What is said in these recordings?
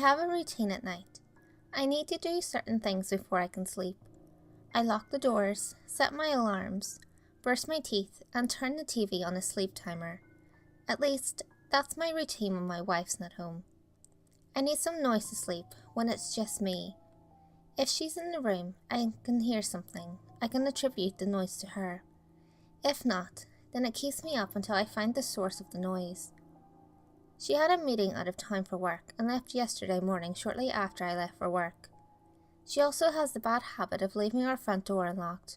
have a routine at night. I need to do certain things before I can sleep. I lock the doors, set my alarms, brush my teeth, and turn the TV on a sleep timer. At least, that's my routine when my wife's not home. I need some noise to sleep when it's just me. If she's in the room, I can hear something. I can attribute the noise to her. If not, then it keeps me up until I find the source of the noise. She had a meeting out of town for work and left yesterday morning shortly after I left for work. She also has the bad habit of leaving our front door unlocked.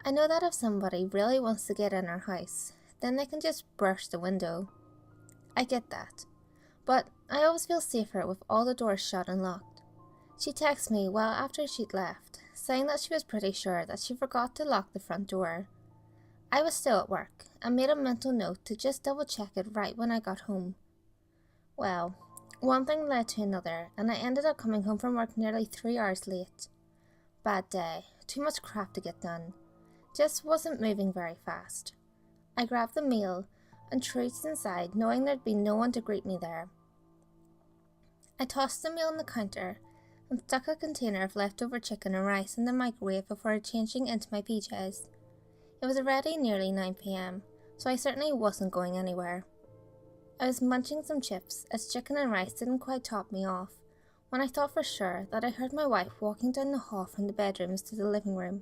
I know that if somebody really wants to get in our house, then they can just burst the window. I get that, but I always feel safer with all the doors shut and locked. She texted me well after she'd left, saying that she was pretty sure that she forgot to lock the front door. I was still at work and made a mental note to just double check it right when I got home. Well, one thing led to another, and I ended up coming home from work nearly 3 hours late. Bad day, too much crap to get done. Just wasn't moving very fast. I grabbed the meal and treats inside, knowing there'd be no one to greet me there. I tossed the meal on the counter and stuck a container of leftover chicken and rice in the microwave before changing into my PJs. It was already nearly 9 p.m, so I certainly wasn't going anywhere. I was munching some chips as chicken and rice didn't quite top me off when I thought for sure that I heard my wife walking down the hall from the bedrooms to the living room.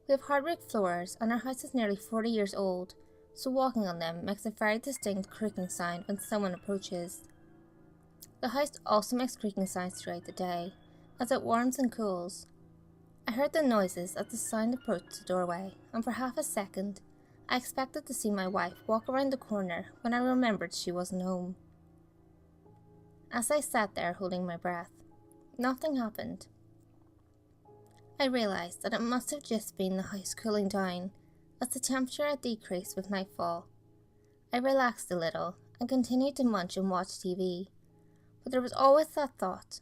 We have hardwood floors and our house is nearly 40 years old, so walking on them makes a very distinct creaking sound when someone approaches. The house also makes creaking sounds throughout the day, as it warms and cools. I heard the noises as the sound approached the doorway, and for half a second, I expected to see my wife walk around the corner when I remembered she wasn't home. As I sat there holding my breath, nothing happened. I realised that it must have just been the house cooling down, as the temperature had decreased with nightfall. I relaxed a little and continued to munch and watch TV, but there was always that thought.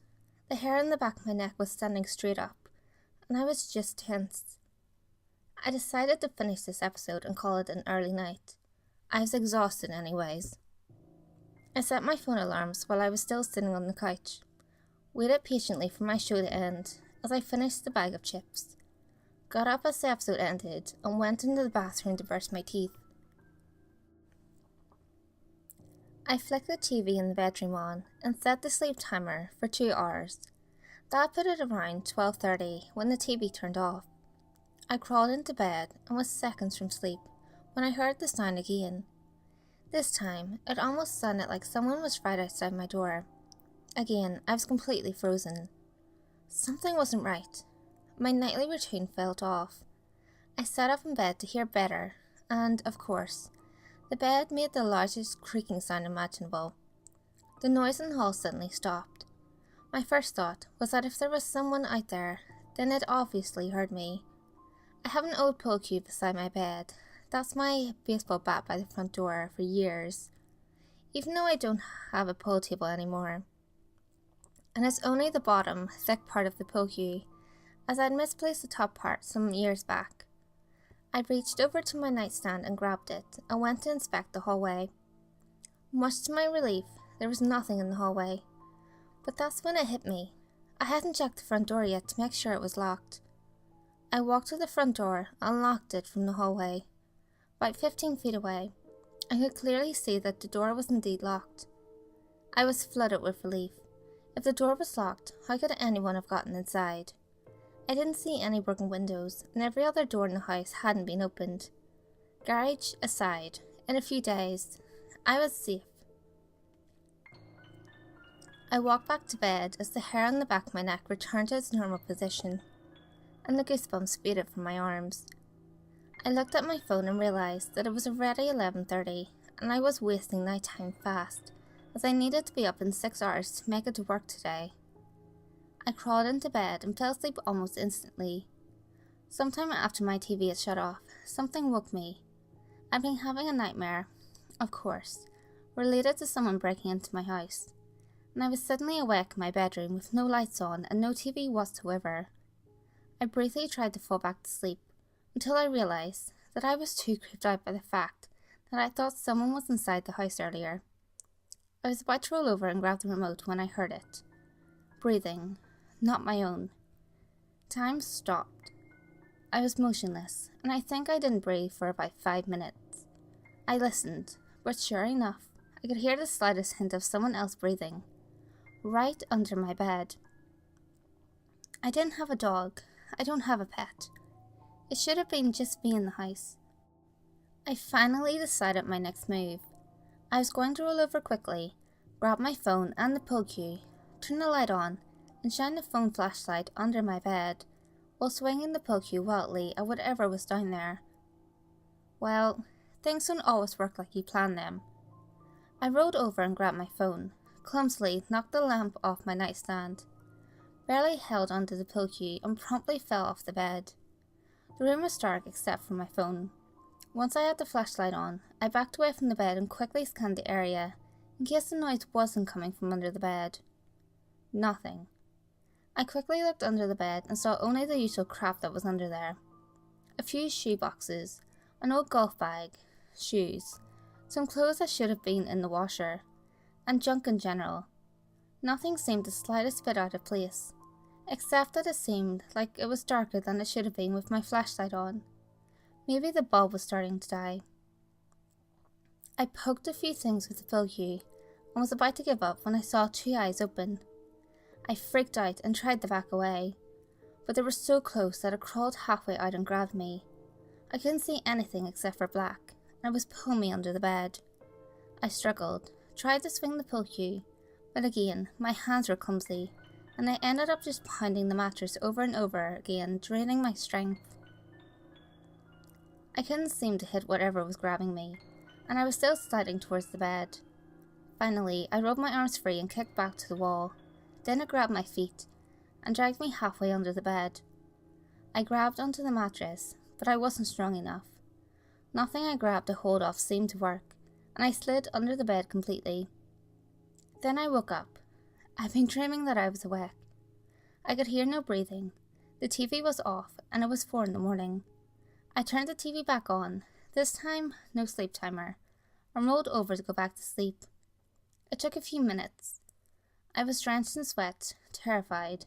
The hair on the back of my neck was standing straight up, and I was just tense. I decided to finish this episode and call it an early night. I was exhausted anyways. I set my phone alarms while I was still sitting on the couch, waited patiently for my show to end as I finished the bag of chips, got up as the episode ended and went into the bathroom to brush my teeth. I flicked the TV in the bedroom on and set the sleep timer for 2 hours. That put it around 12:30 when the TV turned off. I crawled into bed and was seconds from sleep when I heard the sound again. This time, it almost sounded like someone was right outside my door. Again, I was completely frozen. Something wasn't right. My nightly routine felt off. I sat up in bed to hear better, and, of course, the bed made the largest creaking sound imaginable. The noise in the hall suddenly stopped. My first thought was that if there was someone out there, then it obviously heard me. I have an old pool cue beside my bed. That's my baseball bat by the front door for years, even though I don't have a pool table anymore. And it's only the bottom, thick part of the pool cue, as I'd misplaced the top part some years back. I reached over to my nightstand and grabbed it, and went to inspect the hallway. Much to my relief, there was nothing in the hallway. But that's when it hit me. I hadn't checked the front door yet to make sure it was locked. I walked to the front door and locked it from the hallway. About 15 feet away, I could clearly see that the door was indeed locked. I was flooded with relief. If the door was locked, how could anyone have gotten inside? I didn't see any broken windows, and every other door in the house hadn't been opened. Garage aside, in a few days, I was safe. I walked back to bed as the hair on the back of my neck returned to its normal position, and the goosebumps faded from my arms. I looked at my phone and realised that it was already 11:30, and I was wasting night time fast, as I needed to be up in 6 hours to make it to work today. I crawled into bed and fell asleep almost instantly. Sometime after my TV had shut off, something woke me. I'd been having a nightmare, of course, related to someone breaking into my house, and I was suddenly awake in my bedroom with no lights on and no TV whatsoever. I briefly tried to fall back to sleep, until I realised that I was too creeped out by the fact that I thought someone was inside the house earlier. I was about to roll over and grab the remote when I heard it. breathing, not my own. Time stopped. I was motionless, and I think I didn't breathe for about 5 minutes. I listened, but sure enough, I could hear the slightest hint of someone else breathing, right under my bed. I didn't have a dog. I don't have a pet. It should have been just me in the house. I finally decided my next move. I was going to roll over quickly, grab my phone and the pull cue, turn the light on, and shine the phone flashlight under my bed, while swinging the pull cue wildly at whatever was down there. Well, things don't always work like you plan them. I rolled over and grabbed my phone, clumsily knocked the lamp off my nightstand, barely held onto the pull cue and promptly fell off the bed. The room was dark except for my phone. Once I had the flashlight on, I backed away from the bed and quickly scanned the area, in case the noise wasn't coming from under the bed. Nothing. I quickly looked under the bed and saw only the usual crap that was under there. A few shoe boxes, an old golf bag, shoes, some clothes that should have been in the washer, and junk in general. Nothing seemed the slightest bit out of place, except that it seemed like it was darker than it should have been with my flashlight on. Maybe the bulb was starting to die. I poked a few things with the pull cue and was about to give up when I saw two eyes open. I freaked out and tried to back away, but they were so close that it crawled halfway out and grabbed me. I couldn't see anything except for black, and it was pulling me under the bed. I struggled, tried to swing the pull cue, but again, my hands were clumsy, and I ended up just pounding the mattress over and over again, draining my strength. I couldn't seem to hit whatever was grabbing me, and I was still sliding towards the bed. Finally, I rolled my arms free and kicked back to the wall. Then it grabbed my feet and dragged me halfway under the bed. I grabbed onto the mattress, but I wasn't strong enough. Nothing I grabbed to hold off seemed to work, and I slid under the bed completely. Then I woke up. I'd been dreaming that I was awake. I could hear no breathing. The TV was off, and it was 4 a.m. I turned the TV back on, this time no sleep timer, and rolled over to go back to sleep. It took a few minutes. I was drenched in sweat, terrified,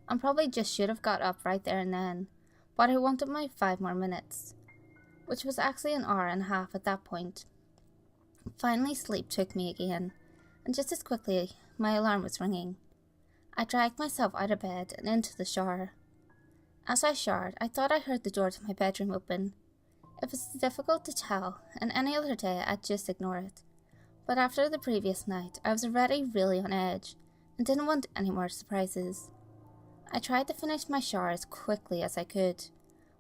and probably just should have got up right there and then, but I wanted my 5 more minutes, which was actually an hour and a half at that point. Finally sleep took me again, and just as quickly my alarm was ringing. I dragged myself out of bed and into the shower. As I showered, I thought I heard the door to my bedroom open. It was difficult to tell, and any other day I'd just ignore it. But after the previous night, I was already really on edge, and didn't want any more surprises. I tried to finish my shower as quickly as I could,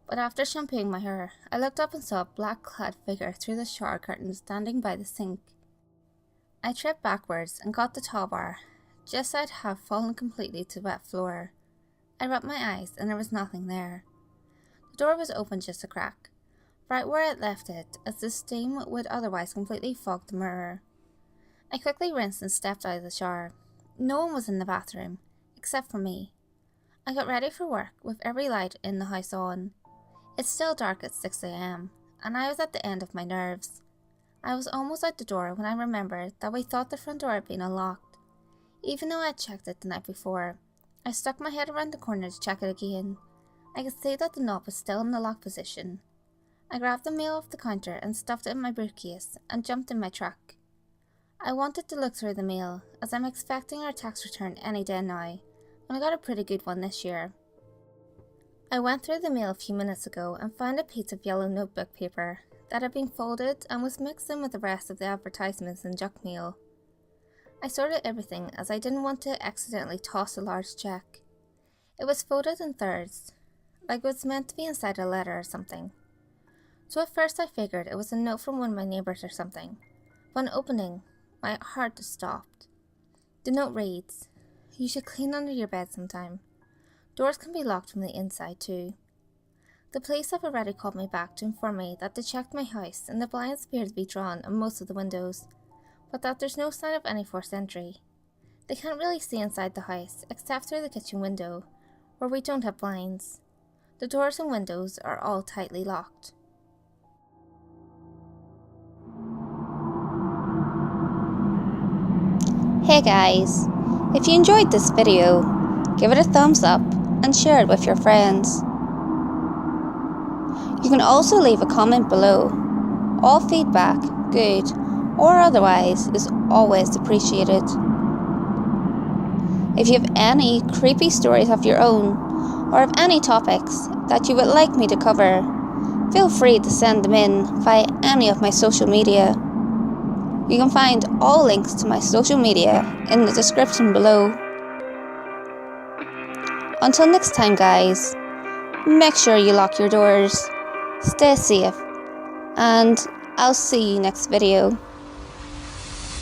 but after shampooing my hair, I looked up and saw a black-clad figure through the shower curtain standing by the sink. I tripped backwards and caught the towel bar, just as I'd have fallen completely to wet floor. I rubbed my eyes and there was nothing there. The door was open just a crack, right where I'd left it, as the steam would otherwise completely fog the mirror. I quickly rinsed and stepped out of the shower. No one was in the bathroom, except for me. I got ready for work with every light in the house on. It's still dark at 6 a.m, and I was at the end of my nerves. I was almost out the door when I remembered that we thought the front door had been unlocked. Even though I had checked it the night before, I stuck my head around the corner to check it again. I could see that the knob was still in the lock position. I grabbed the mail off the counter and stuffed it in my briefcase and jumped in my truck. I wanted to look through the mail, as I'm expecting our tax return any day now, and I got a pretty good one this year. I went through the mail a few minutes ago and found a piece of yellow notebook paper that had been folded and was mixed in with the rest of the advertisements and junk mail. I sorted everything as I didn't want to accidentally toss a large check. It was folded in thirds, like it was meant to be inside a letter or something. So at first I figured it was a note from one of my neighbours or something, but on opening, my heart just stopped. The note reads, "You should clean under your bed sometime. Doors can be locked from the inside too." The police have already called me back to inform me that they checked my house and the blinds appear to be drawn on most of the windows, but that there's no sign of any forced entry. They can't really see inside the house except through the kitchen window, where we don't have blinds. The doors and windows are all tightly locked. Hey guys, if you enjoyed this video, give it a thumbs up and share it with your friends. You can also leave a comment below. All feedback, good or otherwise, is always appreciated. If you have any creepy stories of your own, or have any topics that you would like me to cover, feel free to send them in via any of my social media. You can find all links to my social media in the description below. Until next time guys, make sure you lock your doors, stay safe, and I'll see you next video.